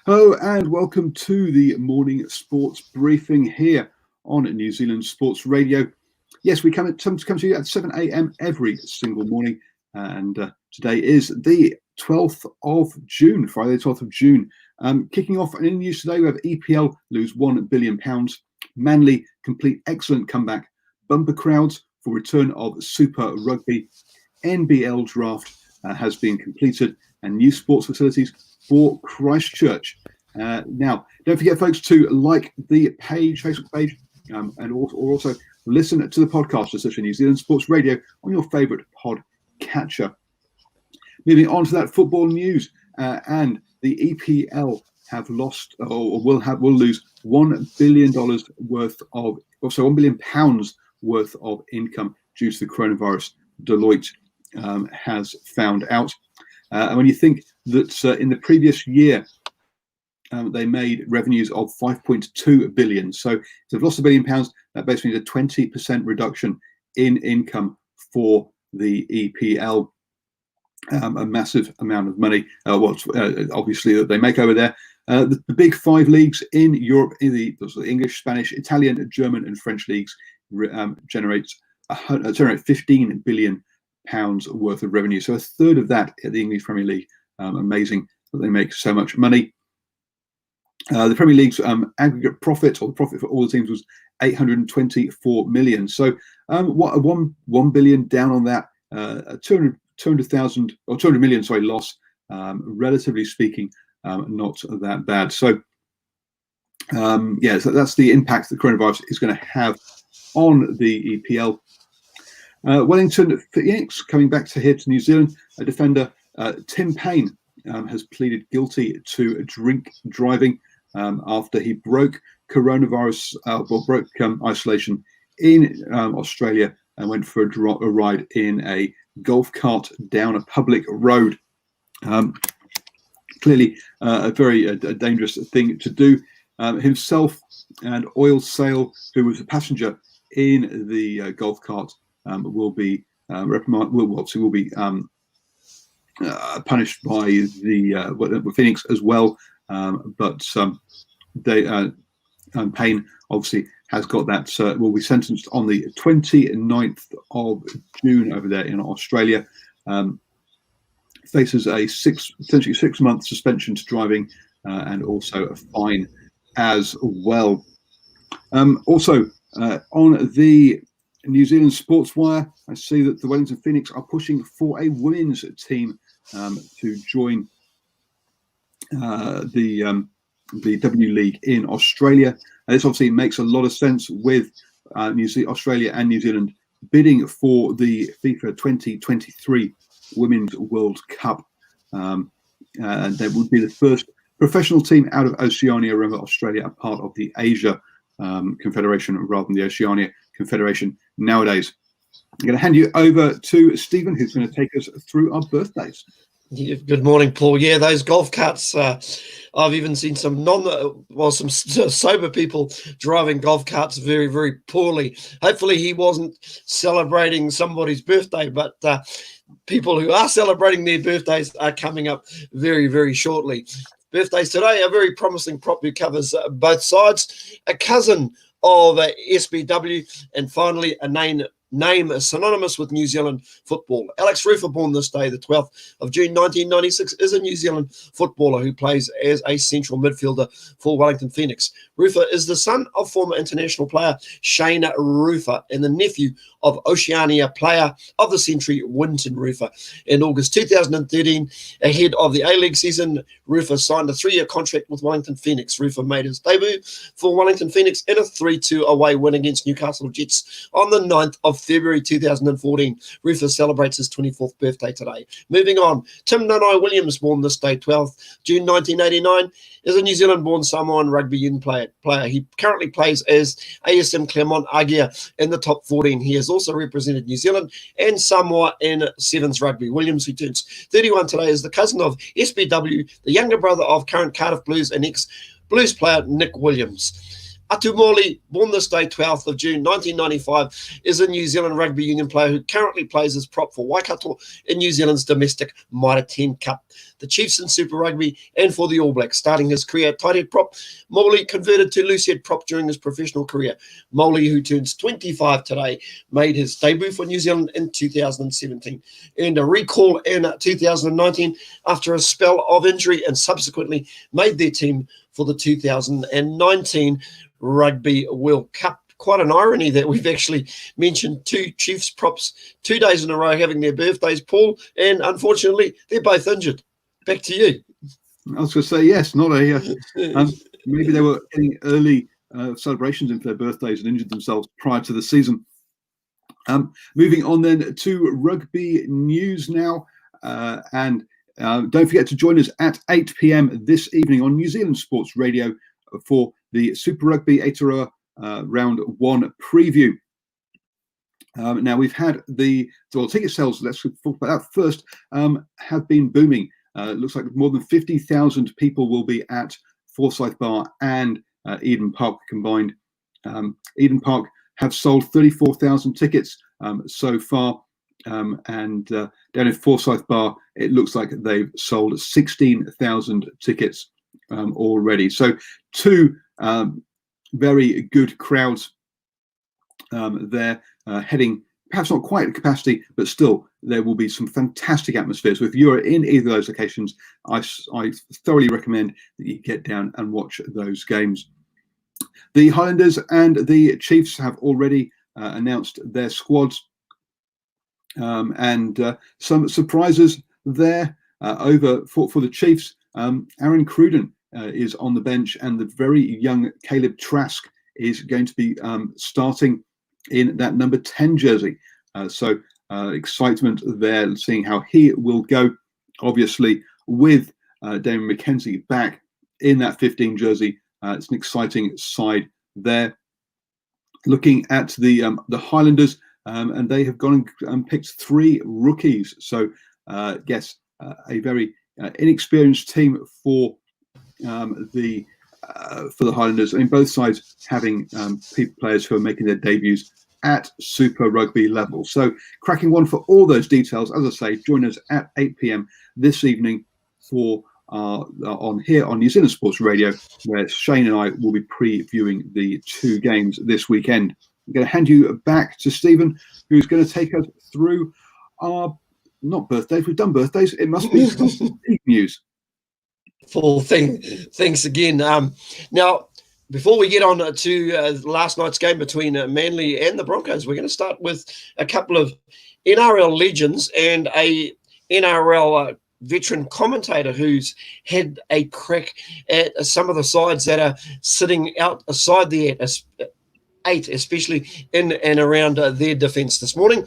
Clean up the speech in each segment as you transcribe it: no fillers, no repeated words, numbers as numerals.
Hello and welcome to the morning sports briefing here on New Zealand Sports Radio. Yes, we come to you at 7 a.m. every single morning, and today is the 12th of June, Friday the 12th of June. Kicking off in news today, we have EPL lose £1 billion, Manly complete excellent comeback, bumper crowds for return of Super Rugby, NBL draft has been completed, and new sports facilities for Christchurch. Now, don't forget, folks, to like the Facebook page, and also listen to the podcast of New Zealand Sports Radio on your favourite pod catcher. Moving on to that football news, and the EPL have lost or will lose $1 billion worth of, also £1 billion worth of income due to the coronavirus. Deloitte has found out. And when you think that in the previous year, they made revenues of 5.2 billion. So if they've lost £1 billion, that basically means a 20% reduction in income for the EPL. A massive amount of money, obviously, that they make over there. The big five leagues in Europe, in the English, Spanish, Italian, German, and French leagues, generate 15 billion pounds worth of revenue. So a third of that at the English Premier League. Amazing that they make so much money. The Premier League's aggregate profit, or the profit for all the teams, was 824 million. So what a 1 billion down on that, 200 million loss. Relatively speaking, not that bad. So so that's the impact the coronavirus is going to have on the EPL. Wellington Phoenix coming back to New Zealand. A defender, Tim Payne, has pleaded guilty to drink driving after he broke isolation in Australia and went for a ride in a golf cart down a public road. Clearly a very dangerous thing to do. Himself and Oil Sale, who was a passenger in the golf cart, will be punished by the Phoenix as well. But Payne obviously has got that, will be sentenced on the 29th of June over there in Australia. Faces a potentially 6-month suspension to driving, and also a fine as well. Also, on the New Zealand Sports Wire, I see that the Wellington Phoenix are pushing for a women's team to join the W League in Australia. And this obviously makes a lot of sense with Australia and New Zealand bidding for the FIFA 2023 Women's World Cup. And they would be the first professional team out of Oceania. Remember, Australia are part of the Asia Confederation rather than the Oceania Confederation nowadays. I'm going to hand you over to Stephen, who's going to take us through our birthdays. Yeah, good morning, Paul. Yeah, those golf carts. I've even seen some some sober people driving golf carts very, very poorly. Hopefully, he wasn't celebrating somebody's birthday, but people who are celebrating their birthdays are coming up very, very shortly. Birthdays today, a very promising prop who covers both sides, a cousin of SBW, and finally a name synonymous with New Zealand football. Alex Rufer, born this day, the 12th of June 1996, is a New Zealand footballer who plays as a central midfielder for Wellington Phoenix. Rufer is the son of former international player Shane Rufer and the nephew of Oceania player of the century Winton Rufer. In August 2013, ahead of the A-League season, Rufer signed a 3-year contract with Wellington Phoenix. Rufer made his debut for Wellington Phoenix in a 3-2 away win against Newcastle Jets on the 9th of February 2014. Rufer celebrates his 24th birthday today. Moving on, Tim Nanai Williams, born this day, 12th June 1989, is a New Zealand-born Samoan rugby union player. He currently plays as ASM Clermont Agia in the top 14. He has also represented New Zealand and Samoa in Sevens rugby. Williams, who turns 31 today, is the cousin of SBW, the younger brother of current Cardiff Blues and ex-Blues player Nick Williams. Atu Morley, born this day, 12th of June 1995, is a New Zealand rugby union player who currently plays as prop for Waikato in New Zealand's domestic Mitre 10 Cup, the Chiefs in Super Rugby, and for the All Blacks. Starting his career at tight head prop, Morley converted to loose head prop during his professional career. Morley, who turns 25 today, made his debut for New Zealand in 2017, earned a recall in 2019 after a spell of injury, and subsequently made their team for the 2019 Rugby World Cup. Quite an irony that we've actually mentioned two Chiefs props 2 days in a row having their birthdays, Paul, and unfortunately they're both injured. Back to you. I was going to say, yes, not a maybe they were getting early celebrations in for their birthdays and injured themselves prior to the season. Moving on then to rugby news now, and don't forget to join us at 8 p.m. this evening on New Zealand Sports Radio for the Super Rugby Aotearoa Round 1 preview. Now, we've had ticket sales, let's talk about that first, have been booming. It looks like more than 50,000 people will be at Forsyth Bar and Eden Park combined. Eden Park have sold 34,000 tickets so far. And down in Forsyth Bar, it looks like they've sold 16,000 tickets already. So two very good crowds there, heading perhaps not quite at capacity, but still there will be some fantastic atmosphere. So if you're in either of those locations, I thoroughly recommend that you get down and watch those games. The Highlanders and the Chiefs have already announced their squads. And some surprises there over for the Chiefs. Aaron Cruden is on the bench, and the very young Caleb Trask is going to be starting in that number 10 jersey. So excitement there, seeing how he will go. Obviously, with Damon McKenzie back in that 15 jersey, it's an exciting side there. Looking at the Highlanders. And they have gone and picked 3 rookies. So, yes, a very inexperienced team for the Highlanders. I mean, both sides having players who are making their debuts at Super Rugby level. So, cracking one for all those details. As I say, join us at 8 p.m. this evening for on New Zealand Sports Radio, where Shane and I will be previewing the 2 games this weekend. I'm going to hand you back to Stephen, who's going to take us through our, not birthdays, we've done birthdays, it must be news. Full thing. Thanks again. Now, before we get on to last night's game between Manly and the Broncos, we're going to start with a couple of NRL legends and a NRL veteran commentator who's had a crack at some of the sides that are sitting outside the 8, especially in and around their defence this morning.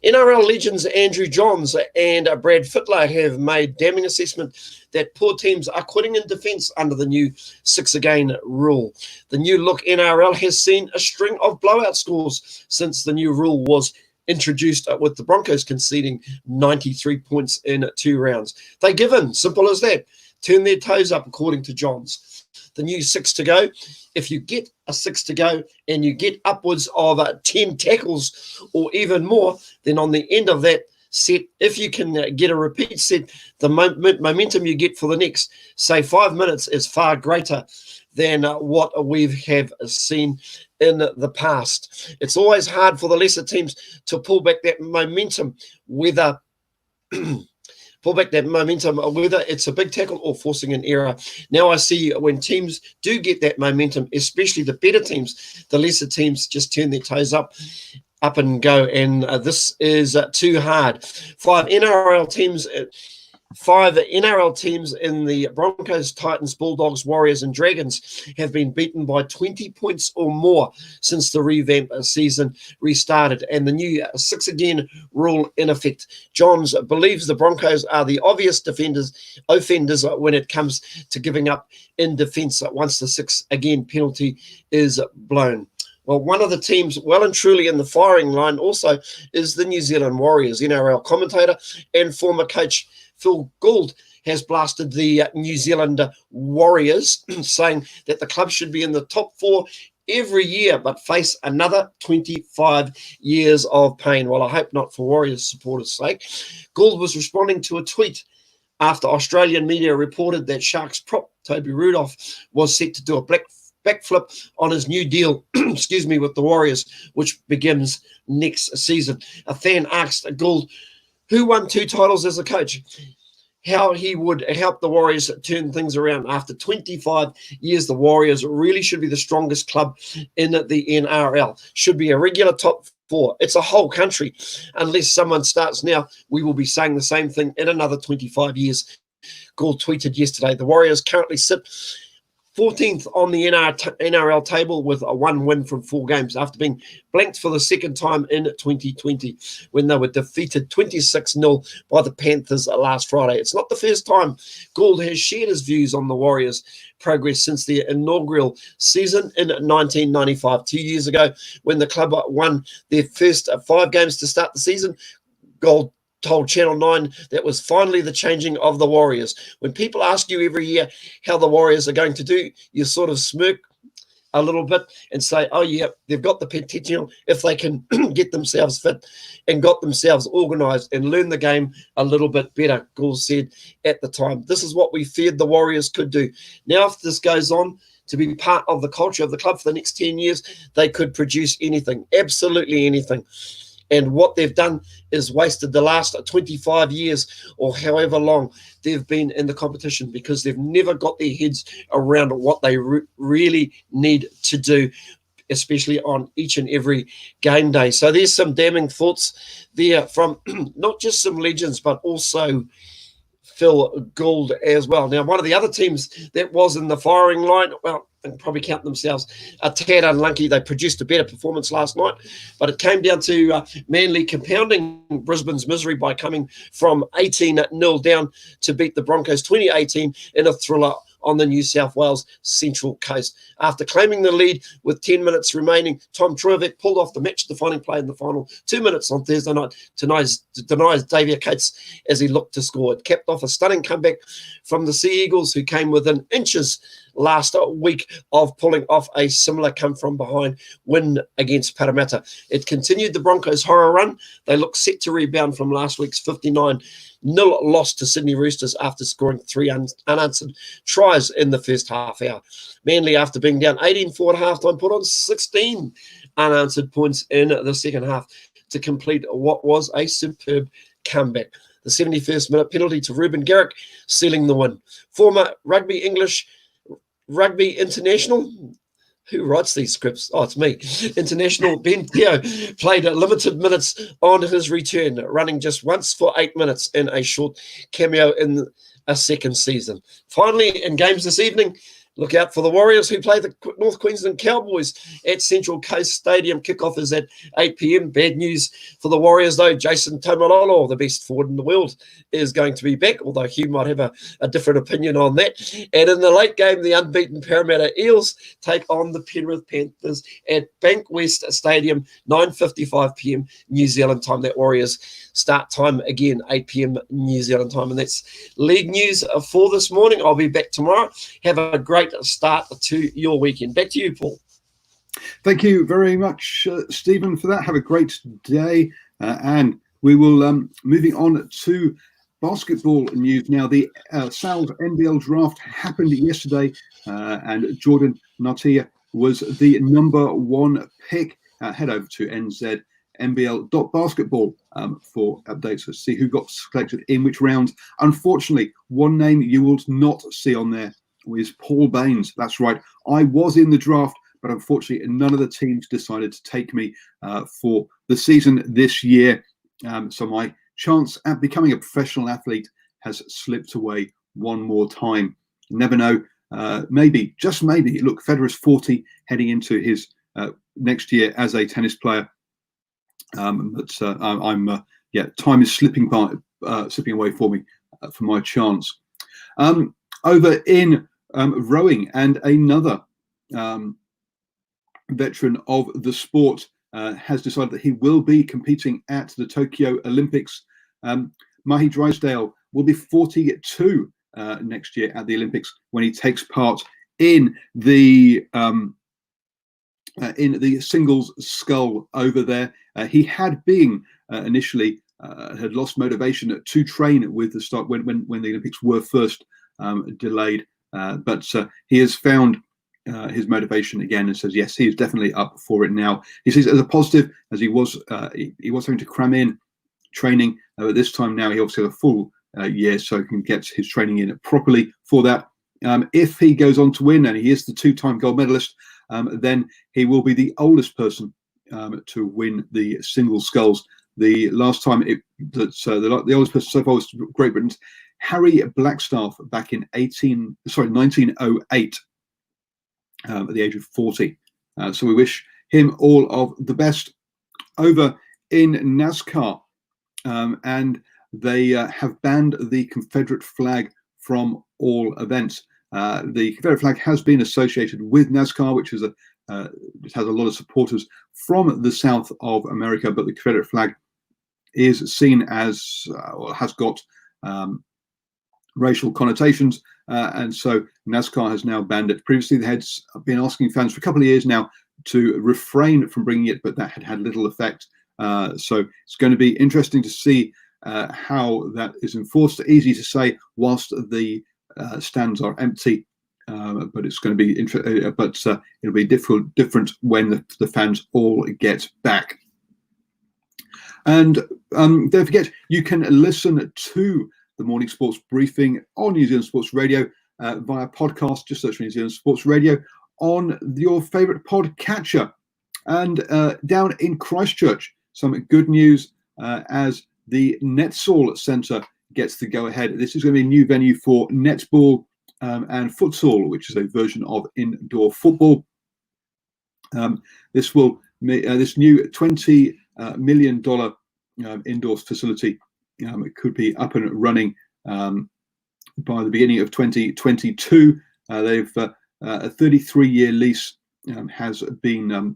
NRL legends Andrew Johns and Brad Fittler have made damning assessment that poor teams are quitting in defence under the new 6-again rule. The new look NRL has seen a string of blowout scores since the new rule was introduced, with the Broncos conceding 93 points in 2 rounds. They give in, simple as that. Turn their toes up, according to Johns. The new 6 to go. If you get a 6 to go and you get upwards of 10 tackles or even more, then on the end of that set, if you can get a repeat set, the momentum you get for the next, say, 5 minutes is far greater than what we have seen in the past. It's always hard for the lesser teams to pull back that momentum, whether it's a big tackle or forcing an error. Now I see when teams do get that momentum, especially the better teams, the lesser teams just turn their toes up and go. And this is too hard. 5 NRL teams in the Broncos, Titans, Bulldogs, Warriors and Dragons have been beaten by 20 points or more since the revamp season restarted and the new 6-again rule in effect. Johns believes the Broncos are the obvious offenders when it comes to giving up in defence once the 6-again penalty is blown. Well, one of the teams well and truly in the firing line also is the New Zealand Warriors. NRL commentator and former coach Phil Gould has blasted the New Zealand Warriors, saying that the club should be in the top 4 every year, but face another 25 years of pain. Well, I hope not for Warriors supporters' sake. Gould was responding to a tweet after Australian media reported that Sharks prop Toby Rudolph was set to do a backflip on his new deal, with the Warriors, which begins next season. A fan asked Gould, who won 2 titles as a coach, how he would help the Warriors turn things around. After 25 years, the Warriors really should be the strongest club in the NRL, should be a regular top 4. It's a whole country. Unless someone starts now, we will be saying the same thing in another 25 years. Gould tweeted yesterday, the Warriors currently sit 14th on the NRL table with a 1 win from 4 games after being blanked for the second time in 2020 when they were defeated 26-0 by the Panthers last Friday. It's not the first time Gould has shared his views on the Warriors' progress since their inaugural season in 1995. 2 years ago, when the club won their first 5 games to start the season, Gould told Channel 9 that was finally the changing of the Warriors. When people ask you every year how the Warriors are going to do, you sort of smirk a little bit and say, oh yeah, they've got the potential if they can get themselves fit and got themselves organised and learn the game a little bit better, Gould said at the time. This is what we feared the Warriors could do. Now if this goes on to be part of the culture of the club for the next 10 years, they could produce anything, absolutely anything. And what they've done is wasted the last 25 years or however long they've been in the competition, because they've never got their heads around what they really need to do, especially on each and every game day. So there's some damning thoughts there from not just some legends, but also Phil Gould as well. Now, one of the other teams that was in the firing line, well, they can probably count themselves a tad unlucky. They produced a better performance last night, but it came down to Manly compounding Brisbane's misery by coming from 18-0 down to beat the Broncos 2018 in a thriller on the New South Wales Central Coast. After claiming the lead with 10 minutes remaining, Tom Trovic pulled off the match-defining play in the final 2 minutes on Thursday night to denies Xavier Cates as he looked to score. It capped off a stunning comeback from the Sea Eagles, who came within inches last week of pulling off a similar come-from-behind win against Parramatta. It continued the Broncos' horror run. They look set to rebound from last week's 59-0 loss to Sydney Roosters after scoring 3 unanswered tries in the first half hour. Manly, after being down 18-4 at halftime, put on 16 unanswered points in the second half to complete what was a superb comeback. The 71st minute penalty to Ruben Garrick sealing the win. Former rugby international, who writes these scripts? Oh, it's me. International Ben Teo played limited minutes on his return, running just once for 8 minutes in a short cameo in a second season. Finally, in games this evening, look out for the Warriors, who play the North Queensland Cowboys at Central Coast Stadium. Kickoff is at 8 p.m. Bad news for the Warriors, though. Jason Taumalolo, the best forward in the world, is going to be back, although Hugh might have a different opinion on that. And in the late game, the unbeaten Parramatta Eels take on the Penrith Panthers at Bankwest Stadium, 9:55 p.m. New Zealand time. That Warriors start time again, 8 p.m. New Zealand time. And that's league news for this morning. I'll be back tomorrow. Have a great start to your weekend. Back to you, Paul. Thank you very much, Stephen, for that. Have a great day. And we will, moving on to basketball news now. The Sal's NBL draft happened yesterday, and Jordan Nartia was the number 1 pick. Head over to nznbl.basketball for updates to see who got selected in which round. Unfortunately, one name you will not see on there was Paul Baines. That's right. I was in the draft, but unfortunately, none of the teams decided to take me for the season this year. So my chance at becoming a professional athlete has slipped away one more time. You never know. Maybe, just maybe. Look, Federer's 40, heading into his next year as a tennis player. Time is slipping away for me for my chance. Over in rowing, and another veteran of the sport has decided that he will be competing at the Tokyo Olympics. Mahi Drysdale will be 42 next year at the Olympics when he takes part in the in the singles scull over there. He had been initially had lost motivation to train with the start when the Olympics were first delayed, but he has found his motivation again and says yes, he is definitely up for it now. He sees it as a positive, as he was having to cram in training. At this time now, he obviously has a full year, so he can get his training in properly for that. If he goes on to win, and he is the two-time gold medalist, then he will be the oldest person to win the single sculls. The last time the oldest person so far was Great Britain's Harry Blackstaff back in 1908 at the age of 40. So we wish him all of the best. Over in NASCAR, and they have banned the Confederate flag from all events. The Confederate flag has been associated with NASCAR, which is it has a lot of supporters from the South of America, but the Confederate flag is seen as or has got racial connotations, and so NASCAR has now banned it. Previously, they had been asking fans for a couple of years now to refrain from bringing it, but that had little effect. So it's going to be interesting to see how that is enforced. Easy to say whilst the stands are empty, but it's going to be it'll be different when the fans all get back. And don't forget, you can listen to the morning sports briefing on New Zealand Sports Radio via podcast. Just search for New Zealand Sports Radio on your favourite podcatcher. And down in Christchurch, some good news as the Netsall Centre gets the go-ahead. This is going to be a new venue for netball and futsal, which is a version of indoor football. This new $20 million indoor facility could be up and running by the beginning of 2022. They've a 33-year lease has been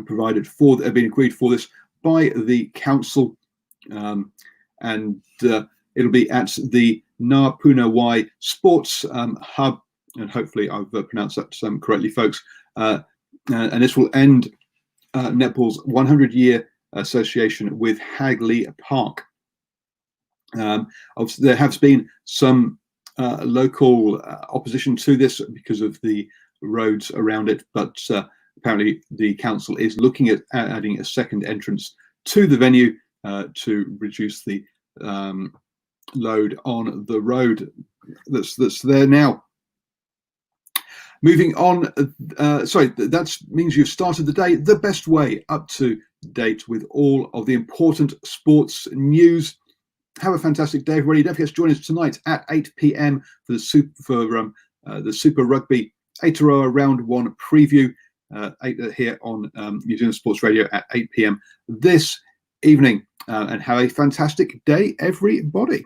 provided for, been agreed for this by the council, and it'll be at the Ngā Puna Wai Sports Hub, and hopefully I've pronounced that correctly, folks. And this will end netball's 100-year association with Hagley Park. Obviously, there has been some local opposition to this because of the roads around it, but apparently the council is looking at adding a second entrance to the venue to reduce the load on the road that's there now. Moving on, that means you've started the day the best way, up to date with all of the important sports news. Have a fantastic day, everybody. Don't forget to join us tonight at 8 p.m. for the Super Rugby Aotearoa Round 1 preview here on New Zealand Sports Radio at 8 p.m. this evening. And have a fantastic day, everybody.